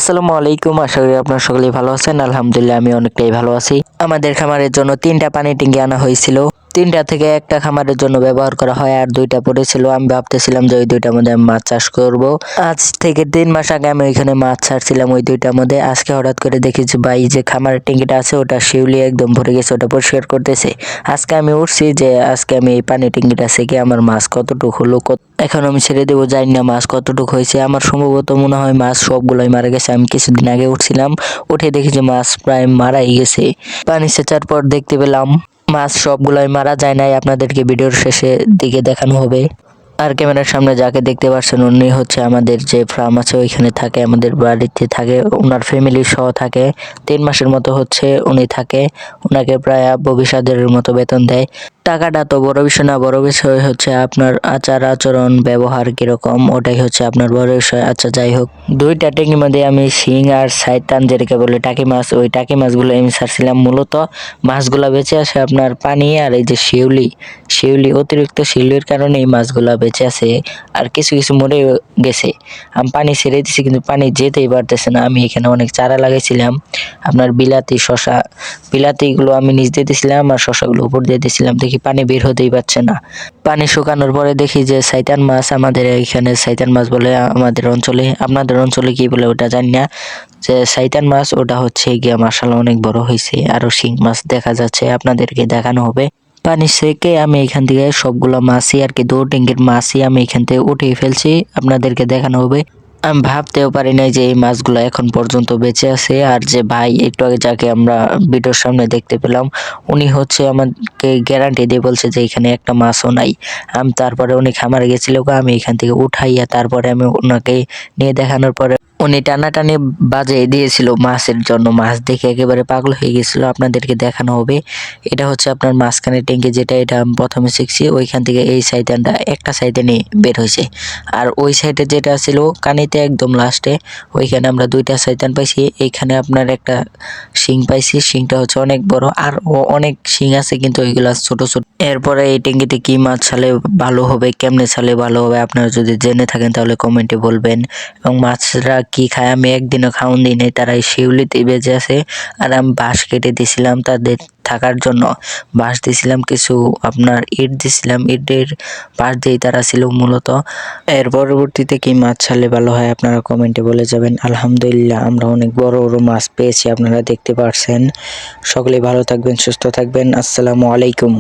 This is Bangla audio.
আসসালামু আলাইকুম, আশা করি আপনারা সকলেই ভালো আছেন। আলহামদুলিল্লাহ আমি অনেকটাই ভালো আছি। আমাদের খামারের জন্য 3টা পানি ট্যাঙ্কি আনা হয়েছিল। 3টা থেকে একটা খামারের জন্য ব্যবহার করা হয়, আর 2টা পড়েছিল। আমি ভাবতেছিলাম যে ওই 2টার মধ্যে আমি মাছ চাষ করব। আজ থেকে 3 মাস আগে আমি ওইখানে মাছ ছাড়ছিলাম ওই 2টার মধ্যে। আজকে হঠাৎ করে দেখি যে ভাই যে খামারের ট্যাঙ্কিটা আছে ওটা শিউলি একদম ভরে গেছে, ওটা পরিষ্কার করতেছে। আজকে আমি উঠছি যে আজকে আমি এই পানি ট্যাঙ্কিটা থেকে আমার মাছ কতটুকু হলো, এখন আমি ছেড়ে দেবো, জানি না মাছ কতটুকু হয়েছে। আমার সম্ভবত মনে হয় মাছ সবগুলোই মারা গেছে। আমি কিছুদিন আগে উঠছিলাম, উঠে দেখি যে মাছ প্রায় মারাই গেছে। পানি সেচার পর দেখতে পেলাম মাছ সবগুলোই মারা যায় নাই। আপনাদেরকে ভিডিওর শেষে দিকে দেখানো হবে। আর ক্যামেরার সামনে যাকে দেখতে পাচ্ছেন উনি হচ্ছে আমাদের যে ফার্ম আছে ওইখানে থাকে, আমাদের বাড়িতে থাকে, ওনার ফ্যামিলি সহ থাকে। 3 মাসের মতো হচ্ছে উনি থাকে। ওনাকে প্রায় 20,000-এর মতো বেতন দেয়। টাকাটা তো বড় বিষয় না, বড় বিষয় হচ্ছে আপনার আচার আচরণ ব্যবহার কিরকম, ওটাই হচ্ছে আপনার বড় বিষয়। আচ্ছা যাই হোক, 2টা ট্যাঙ্কির মধ্যে আমি শিং আর সাইতান যেটাকে বলে টাকি মাছ, ওই টাকি মাছগুলো আমি ছাড়ছিলাম। মূলত মাছগুলা বেঁচে আছে আপনার পানি আর এই যে শিউলি অতিরিক্ত শিউলির কারণে এই মাছগুলা বেঁচে আছে, আর কিছু কিছু মরে গেছে। আমি পানি ছেড়ে দিছি কিন্তু পানি যেতেই পারতেছে না। আমি এখানে অনেক চারা লাগাইছিলাম, আপনার বিলাতি শশা, বিলাতিগুলো আমি নিচ দিয়ে দিছিলাম আর শশাগুলো উপর দিয়ে দিছিলাম। দেখি পানি বের হতেই পারছে না। পানি শুকানোর পরে দেখি যে সাইতান মাছ, আমাদের এখানে সাইতান মাছ বলে আমাদের অঞ্চলে, আপনাদের অঞ্চলে কি বলে ওটা জানি না, যে সাইতান মাছ ওটা হচ্ছে গিয়া মাশাআল্লাহ অনেক বড় হয়েছে। আরো শিং মাছ দেখা যাচ্ছে, আপনাদেরকে দেখানো হবে। পানি সেকে আমি এখান থেকে সবগুলো মাছই আর কি 2 ট্যাঙ্কির মাছই আমি এখান থেকে উঠিয়ে ফেলছি, আপনাদেরকে দেখানো হবে। আমি ভাবতেও পারি নাই যে এই মাছগুলো এখন পর্যন্ত বেঁচে আছে। আর যে ভাই একটু আগে যাকে আমরা ভিডিওর সামনে দেখতে পেলাম, উনি হচ্ছে আমাকে গ্যারান্টি দিয়ে বলছে যে এখানে একটা মাছও নাই। আমি তারপরে উনি খামারে গেছিল, আমি এখান থেকে উঠাইয়া তারপরে আমি ওনাকে নিয়ে দেখানোর পরে উনি টানাটানি বাজিয়ে দিয়েছিল মাছের জন্য। মাছ দেখে একেবারে পাগল হয়ে গেছিল, আপনাদেরকে দেখানো হবে। এটা হচ্ছে আপনার মাঝখানে ট্যাঙ্কি, যেটা এটা আমি প্রথমে শিখছি, ওইখান থেকে এই সাইডটা একটা সাইডে নিয়ে বের হয়েছে। আর ওই সাইডে যেটা ছিল কানিতে একদম লাস্টে, ওইখানে আমরা 2টা শয়তান পাইছি। এইখানে আপনার একটা শিং পাইছি, শিংটা হচ্ছে অনেক বড়, আর অনেক শিং আছে কিন্তু ওইগুলা ছোট ছোট। এরপরে এই ট্যাঙ্কিতে কি মাছ ছাড়লে ভালো হবে, কেমনে ছাড়লে ভালো হবে, আপনারা যদি জেনে থাকেন তাহলে কমেন্টে বলবেন। এবং মাছরা কি খায়, আমি একদিনও খাওয়ান দিই নাই, তারা এই শিউলিতে বেঁচে আছে। আর আমি বাঁশ কেটে দিছিলাম তাদের থাকার জন্য, বাঁশ দিছিলাম, কিছু আপনার ইট দিছিলাম, ইটের পাশ দিয়েই তারা ছিল মূলত। এর পরবর্তীতে কি মাছ ছাড়লে ভালো হয় আপনারা কমেন্টে বলে যাবেন। আলহামদুলিল্লাহ আমরা অনেক বড় বড় মাছ পেয়েছি, আপনারা দেখতে পাচ্ছেন। সকলেই ভালো থাকবেন, সুস্থ থাকবেন। আসসালামু আলাইকুম।